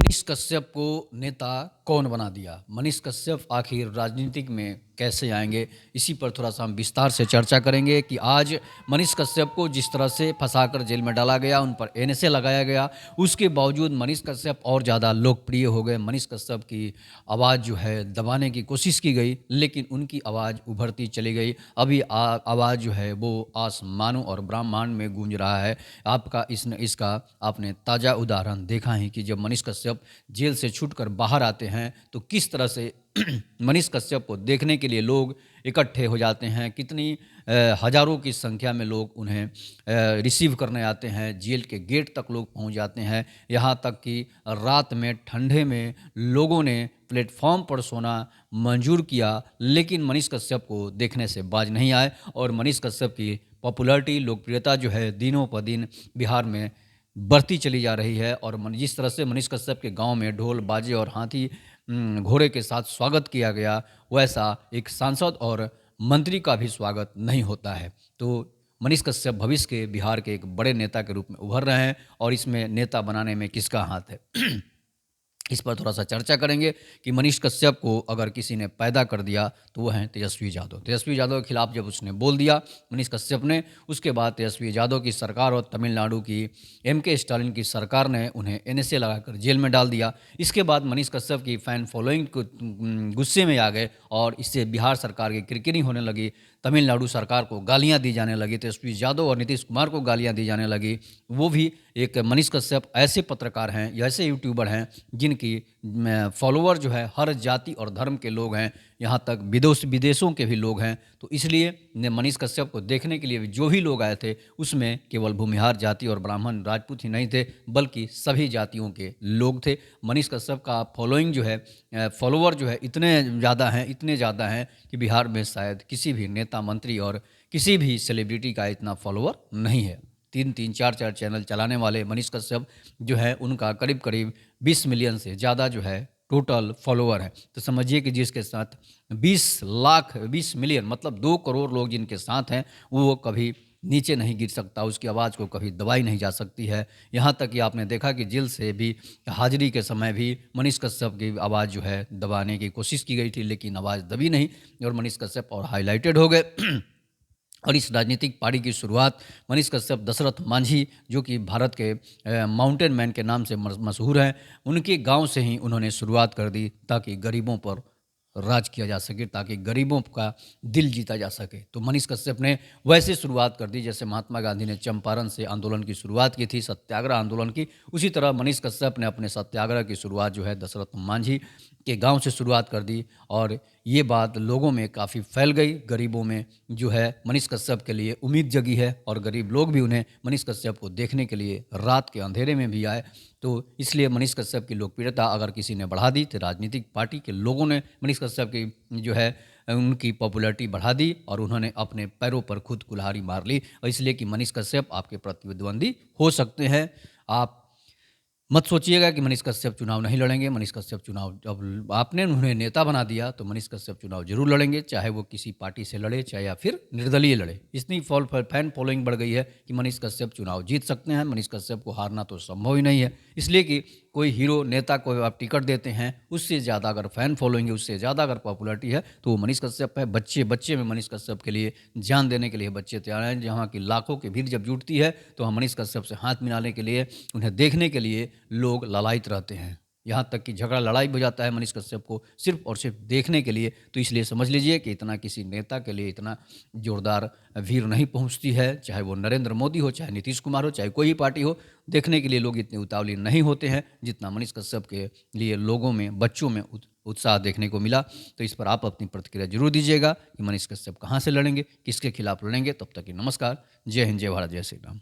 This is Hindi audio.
मनीष कश्यप को नेता कौन बना दिया? मनीष कश्यप आखिर राजनीतिक में कैसे आएँगे? इसी पर थोड़ा-सा हम विस्तार से चर्चा करेंगे कि आज मनीष कश्यप को जिस तरह से फँसाकर जेल में डाला गया, उन पर एनएसए लगाया गया, उसके बावजूद मनीष कश्यप और ज़्यादा लोकप्रिय हो गए। मनीष कश्यप की आवाज़ जो है दबाने की कोशिश की गई, लेकिन उनकी आवाज़ उभरती चली गई। अभी आवाज़ जो है वो आसमानों और ब्रह्मांड में गूंज रहा है। इसका आपने ताज़ा उदाहरण देखा है कि जब मनीष कश्यप जेल से छूटकर बाहर आते हैं तो किस तरह से मनीष कश्यप को देखने के लिए लोग इकट्ठे हो जाते हैं। कितनी हज़ारों की संख्या में लोग उन्हें रिसीव करने आते हैं। जेल के गेट तक लोग पहुंच जाते हैं। यहाँ तक कि रात में ठंडे में लोगों ने प्लेटफॉर्म पर सोना मंजूर किया, लेकिन मनीष कश्यप को देखने से बाज नहीं आए। और मनीष कश्यप की पॉपुलैरिटी, लोकप्रियता जो है दिनों पर दिन बिहार में बढ़ती चली जा रही है। और जिस तरह से मनीष कश्यप के गांव में ढोल बाजे और हाथी घोड़े के साथ स्वागत किया गया, वैसा एक सांसद और मंत्री का भी स्वागत नहीं होता है। तो मनीष कश्यप भविष्य के बिहार के एक बड़े नेता के रूप में उभर रहे हैं, और इसमें नेता बनाने में किसका हाथ है इस पर थोड़ा सा चर्चा करेंगे कि मनीष कश्यप को अगर किसी ने पैदा कर दिया तो वो हैं तेजस्वी यादव। तेजस्वी यादव के खिलाफ जब उसने बोल दिया मनीष कश्यप ने, उसके बाद तेजस्वी यादव की सरकार और तमिलनाडु की एमके स्टालिन की सरकार ने उन्हें एनएसए लगाकर जेल में डाल दिया। इसके बाद मनीष कश्यप की फैन फॉलोइंग को गुस्से में आ गए और इससे बिहार सरकार की किरकिरी होने लगी। तमिलनाडु सरकार को गालियां दी जाने लगी, तेजस्वी यादव और नीतीश कुमार को गालियां दी जाने लगी। वो भी एक मनीष कश्यप ऐसे पत्रकार हैं, ऐसे यूट्यूबर हैं जिनकी फॉलोअर जो है हर जाति और धर्म के लोग हैं, यहाँ तक विदेशों के भी लोग हैं। तो इसलिए मनीष कश्यप को देखने के लिए जो भी लोग आए थे उसमें केवल भूमिहार जाति और ब्राह्मण राजपूत ही नहीं थे, बल्कि सभी जातियों के लोग थे। मनीष कश्यप का फॉलोइंग जो है, फॉलोअर जो है इतने ज़्यादा हैं कि बिहार में शायद किसी भी नेता मंत्री और किसी भी सेलिब्रिटी का इतना फॉलोअर नहीं है। 3-3, 4-4 चैनल चलाने वाले मनीष कश्यप जो है उनका करीब करीब 20 मिलियन से ज़्यादा जो है टोटल फॉलोअर है। तो समझिए कि जिसके साथ 20 मिलियन मतलब 2 करोड़ लोग जिनके साथ हैं, वो कभी नीचे नहीं गिर सकता, उसकी आवाज़ को कभी दबाई नहीं जा सकती है। यहाँ तक कि आपने देखा कि जेल से भी हाजिरी के समय भी मनीष कश्यप की आवाज़ जो है दबाने की कोशिश की गई थी, लेकिन आवाज़ दबी नहीं और मनीष कश्यप और हाईलाइटेड हो गए। और इस राजनीतिक पार्टी की शुरुआत मनीष कश्यप दशरथ मांझी, जो कि भारत के माउंटेन मैन के नाम से मशहूर हैं, उनके गांव से ही उन्होंने शुरुआत कर दी ताकि गरीबों पर राज किया जा सके, ताकि गरीबों का दिल जीता जा सके। तो मनीष कश्यप ने वैसे शुरुआत कर दी जैसे महात्मा गांधी ने चंपारण से आंदोलन की शुरुआत की थी, सत्याग्रह आंदोलन की। उसी तरह मनीष कश्यप ने अपने सत्याग्रह की शुरुआत जो है दशरथ मांझी के गांव से शुरुआत कर दी। और ये बात लोगों में काफ़ी फैल गई, गरीबों में जो है मनीष कश्यप के लिए उम्मीद जगी है, और गरीब लोग भी उन्हें मनीष कश्यप को देखने के लिए रात के अंधेरे में भी आए। तो इसलिए मनीष कश्यप की लोकप्रियता अगर किसी ने बढ़ा दी तो राजनीतिक पार्टी के लोगों ने मनीष कश्यप की जो है उनकी पॉपुलैरिटी बढ़ा दी, और उन्होंने अपने पैरों पर खुद कुल्हाड़ी मार ली। और इसलिए कि मनीष कश्यप आपके प्रतिद्वंदी हो सकते हैं। आप मत सोचिएगा कि मनीष कश्यप चुनाव नहीं लड़ेंगे। मनीष कश्यप चुनाव, अब आपने उन्हें नेता बना दिया तो मनीष कश्यप चुनाव जरूर लड़ेंगे, चाहे वो किसी पार्टी से लड़े चाहे या फिर निर्दलीय लड़े। इतनी फैन फॉलोइंग बढ़ गई है कि मनीष कश्यप चुनाव जीत सकते हैं। मनीष कश्यप को हारना तो संभव ही नहीं है, इसलिए कि कोई हीरो नेता को आप टिकट देते हैं, उससे ज़्यादा अगर फैन फॉलोइंग है, उससे ज़्यादा अगर पॉपुलैरिटी है तो वो मनीष कश्यप है। बच्चे बच्चे में मनीष कश्यप के लिए जान देने के लिए बच्चे तैयार हैं। जहाँ की लाखों की भीड़ जब जुटती है तो हम मनीष कश्यप से हाथ मिलाने के लिए, उन्हें देखने के लिए लोग लालायित रहते हैं। यहाँ तक कि झगड़ा लड़ाई हो जाता है मनीष कश्यप को सिर्फ और सिर्फ देखने के लिए। तो इसलिए समझ लीजिए कि इतना किसी नेता के लिए इतना जोरदार भीड़ नहीं पहुँचती है, चाहे वो नरेंद्र मोदी हो, चाहे नीतीश कुमार हो, चाहे कोई भी पार्टी हो। देखने के लिए लोग इतने उतावली नहीं होते हैं जितना मनीष कश्यप के लिए लोगों में, बच्चों में उत्साह देखने को मिला। तो इस पर आप अपनी प्रतिक्रिया जरूर दीजिएगा कि मनीष कश्यप कहाँ से लड़ेंगे, किसके खिलाफ लड़ेंगे। तब तक कि नमस्कार, जय हिंद, जय भारत, जय श्री राम।